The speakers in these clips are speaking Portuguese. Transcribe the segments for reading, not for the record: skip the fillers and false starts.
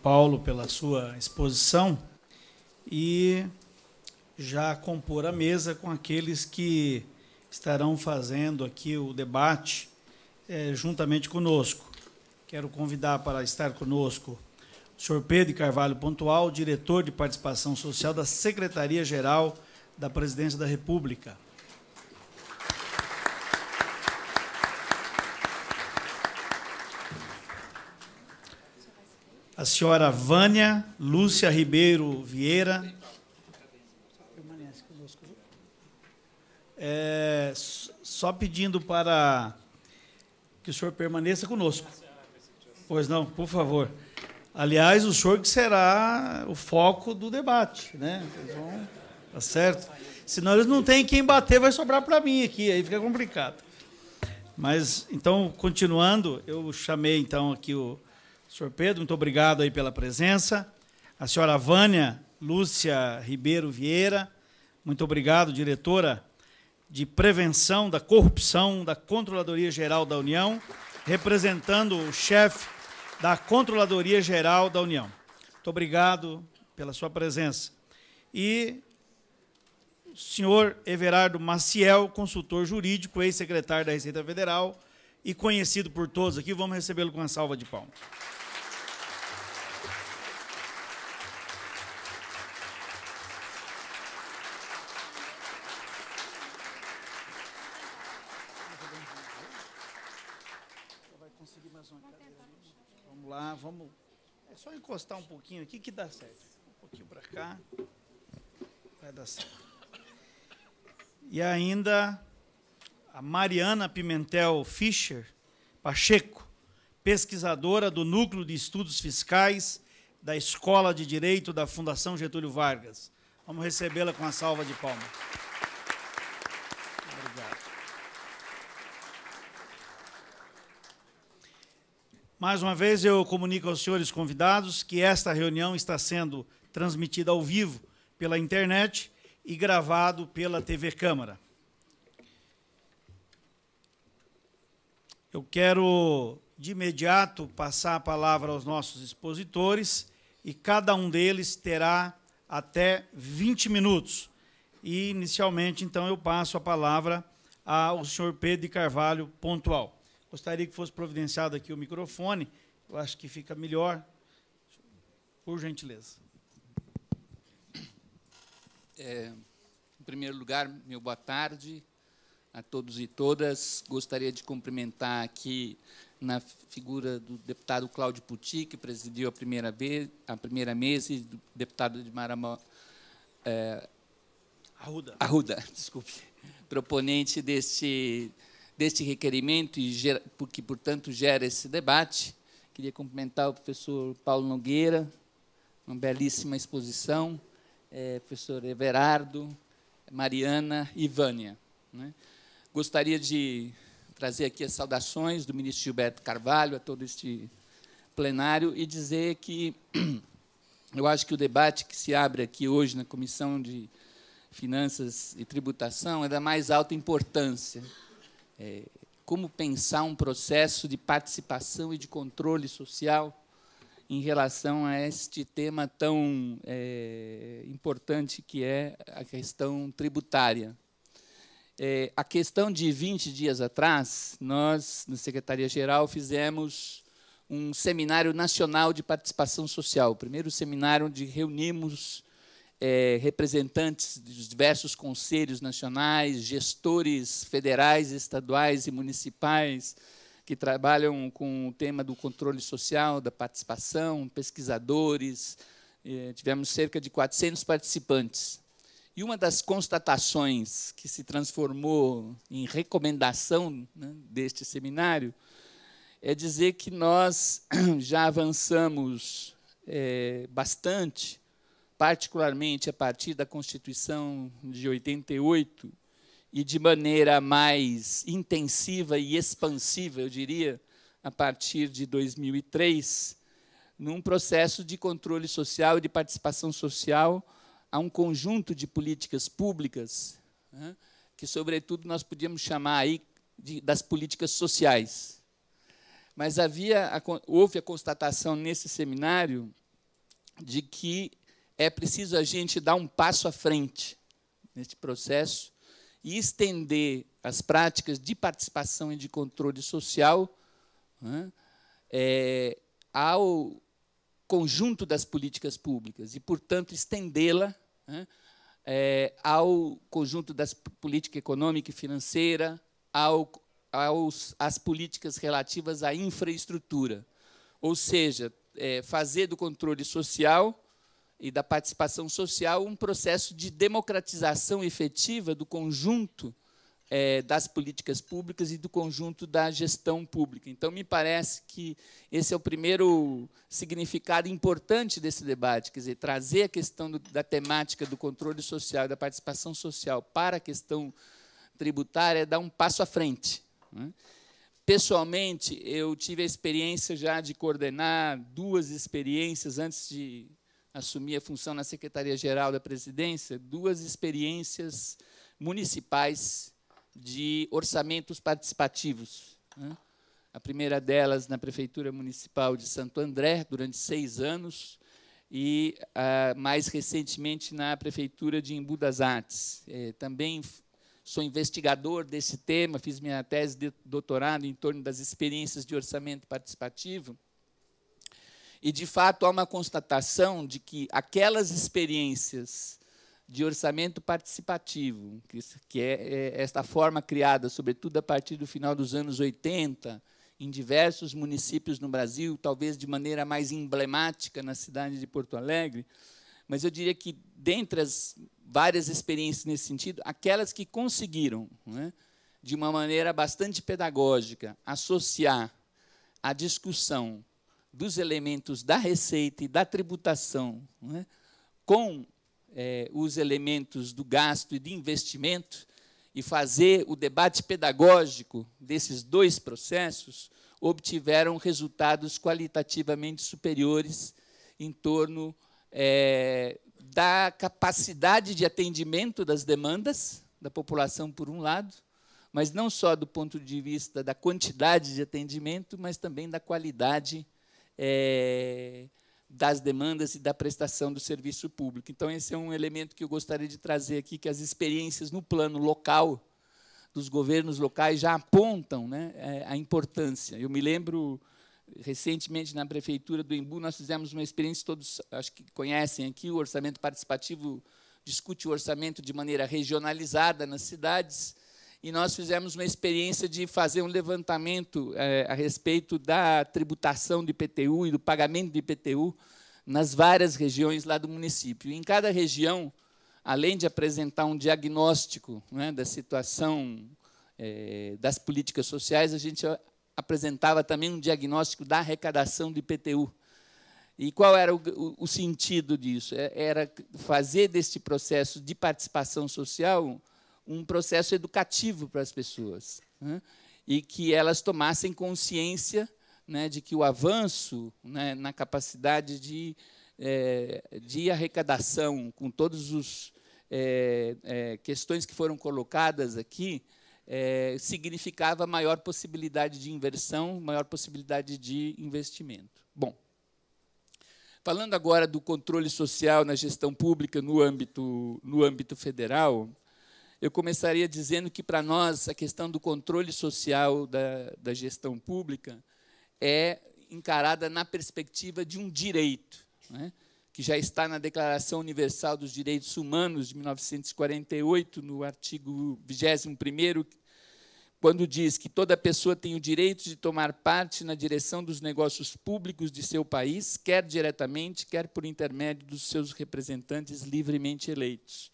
Paulo pela sua exposição e já compor a mesa com aqueles que estarão fazendo aqui o debate juntamente conosco. Quero convidar para estar conosco o senhor Pedro de Carvalho Pontual, diretor de Participação Social da Secretaria-Geral da Presidência da República. A senhora Vânia Lúcia Ribeiro Vieira. Permanece conosco. Só pedindo para que o senhor permaneça conosco. Pois não, por favor. Aliás, o senhor que será o foco do debate, né? Tá certo? Senão eles não têm quem bater, vai sobrar para mim aqui, aí fica complicado. Mas, então, continuando, eu chamei, então, aqui o senhor Pedro, muito obrigado aí pela presença. A senhora Vânia Lúcia Ribeiro Vieira, muito obrigado, diretora de Prevenção da Corrupção da Controladoria Geral da União, representando o chefe da Controladoria Geral da União. Muito obrigado pela sua presença. E o senhor Everardo Maciel, consultor jurídico, ex-secretário da Receita Federal e conhecido por todos aqui, vamos recebê-lo com uma salva de palmas. Vamos lá, vamos. É só encostar um pouquinho aqui que dá certo. Um pouquinho para cá. Vai dar certo. E ainda a Mariana Pimentel Fischer Pacheco, pesquisadora do Núcleo de Estudos Fiscais da Escola de Direito da Fundação Getúlio Vargas. Vamos recebê-la com uma salva de palmas. Mais uma vez, eu comunico aos senhores convidados que esta reunião está sendo transmitida ao vivo pela internet e gravado pela TV Câmara. Eu quero, de imediato, passar a palavra aos nossos expositores e cada um deles terá até 20 minutos. E, inicialmente, então, eu passo a palavra ao senhor Pedro de Carvalho Pontual. Gostaria que fosse providenciado aqui o microfone, eu acho que fica melhor, por gentileza. Em primeiro lugar, meu boa tarde a todos e todas. Gostaria de cumprimentar aqui na figura do deputado Cláudio Pucci, que presidiu a primeira mesa, e do deputado de Maramó, Arruda, desculpe, proponente deste requerimento, e que, portanto, gera esse debate. Queria cumprimentar o professor Paulo Nogueira, uma belíssima exposição, professor Everardo, Mariana e Vânia, né? Gostaria de trazer aqui as saudações do ministro Gilberto Carvalho a todo este plenário e dizer que eu acho que o debate que se abre aqui hoje na Comissão de Finanças e Tributação é da mais alta importância. Como pensar um processo de participação e de controle social em relação a este tema tão importante que é a questão tributária. A questão de 20 dias atrás, nós, na Secretaria-Geral, fizemos um seminário nacional de participação social, o primeiro seminário onde reunimos representantes dos diversos conselhos nacionais, gestores federais, estaduais e municipais que trabalham com o tema do controle social, da participação, pesquisadores. Tivemos cerca de 400 participantes. E uma das constatações que se transformou em recomendação, né, deste seminário é dizer que nós já avançamos bastante, particularmente a partir da Constituição de 88, e de maneira mais intensiva e expansiva, eu diria, a partir de 2003, num processo de controle social e de participação social a um conjunto de políticas públicas, né, que, sobretudo, nós podíamos chamar aí das políticas sociais. Mas houve a constatação nesse seminário de que é preciso a gente dar um passo à frente neste processo e estender as práticas de participação e de controle social, né, ao conjunto das políticas públicas e, portanto, estendê-la, né, ao conjunto das políticas econômica e financeira, às políticas relativas à infraestrutura. Ou seja, fazer do controle social e da participação social um processo de democratização efetiva do conjunto das políticas públicas e do conjunto da gestão pública. Então, me parece que esse é o primeiro significado importante desse debate, quer dizer, trazer a questão da temática do controle social e da participação social para a questão tributária, dar um passo à frente, né? Pessoalmente, eu tive a experiência já de coordenar 2 experiências antes de assumir a função na Secretaria-Geral da Presidência, 2 experiências municipais de orçamentos participativos, né? A primeira delas na Prefeitura Municipal de Santo André, durante 6 anos, e, mais recentemente, na Prefeitura de Embu das Artes. Também sou investigador desse tema, fiz minha tese de doutorado em torno das experiências de orçamento participativo, e, de fato, há uma constatação de que aquelas experiências de orçamento participativo, que é esta forma criada, sobretudo a partir do final dos anos 80, em diversos municípios no Brasil, talvez de maneira mais emblemática na cidade de Porto Alegre, mas eu diria que, dentre as várias experiências nesse sentido, aquelas que conseguiram, né, de uma maneira bastante pedagógica, associar a discussão dos elementos da receita e da tributação, né, com os elementos do gasto e de investimento, e fazer o debate pedagógico desses 2 processos, obtiveram resultados qualitativamente superiores em torno da capacidade de atendimento das demandas da população, por um lado, mas não só do ponto de vista da quantidade de atendimento, mas também da qualidade das demandas e da prestação do serviço público. Então, esse é um elemento que eu gostaria de trazer aqui, que as experiências no plano local, dos governos locais, já apontam, né, a importância. Eu me lembro, recentemente, na Prefeitura do Embu, nós fizemos uma experiência, todos acho que conhecem aqui, o orçamento participativo discute o orçamento de maneira regionalizada nas cidades, e nós fizemos uma experiência de fazer um levantamento a respeito da tributação do IPTU e do pagamento do IPTU nas várias regiões lá do município. E, em cada região, além de apresentar um diagnóstico, né, da situação das políticas sociais, a gente apresentava também um diagnóstico da arrecadação do IPTU. E qual era o sentido disso? Era fazer deste processo de participação social um processo educativo para as pessoas, né, e que elas tomassem consciência, né, de que o avanço, né, na capacidade de arrecadação, com todas as questões que foram colocadas aqui, significava maior possibilidade de inversão, maior possibilidade de investimento. Bom, falando agora do controle social na gestão pública no âmbito federal, eu começaria dizendo que, para nós, a questão do controle social da gestão pública é encarada na perspectiva de um direito, né, que já está na Declaração Universal dos Direitos Humanos, de 1948, no artigo 21º, quando diz que toda pessoa tem o direito de tomar parte na direção dos negócios públicos de seu país, quer diretamente, quer por intermédio dos seus representantes livremente eleitos.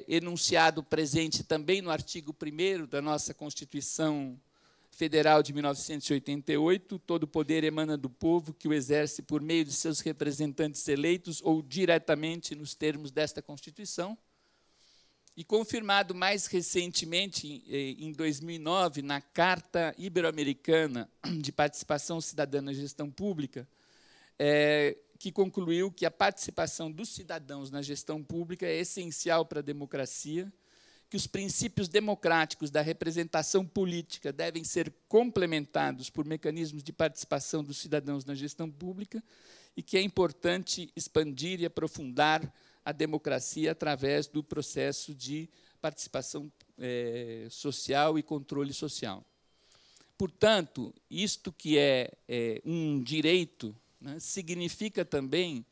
Enunciado presente também no artigo 1º da nossa Constituição Federal de 1988, todo poder emana do povo, que o exerce por meio de seus representantes eleitos ou diretamente nos termos desta Constituição, e confirmado mais recentemente, em 2009, na Carta Ibero-Americana de Participação Cidadã na Gestão Pública, que concluiu que a participação dos cidadãos na gestão pública é essencial para a democracia, que os princípios democráticos da representação política devem ser complementados por mecanismos de participação dos cidadãos na gestão pública e que é importante expandir e aprofundar a democracia através do processo de participação social e controle social. Portanto, isto que é um direito, né, significa também,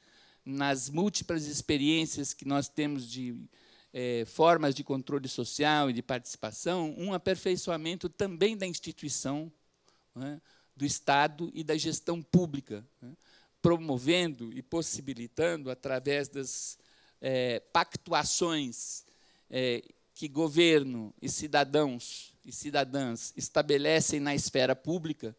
nas múltiplas experiências que nós temos de formas de controle social e de participação, um aperfeiçoamento também da instituição, né, do Estado e da gestão pública, né, promovendo e possibilitando, através das pactuações que governo e cidadãos e cidadãs estabelecem na esfera pública,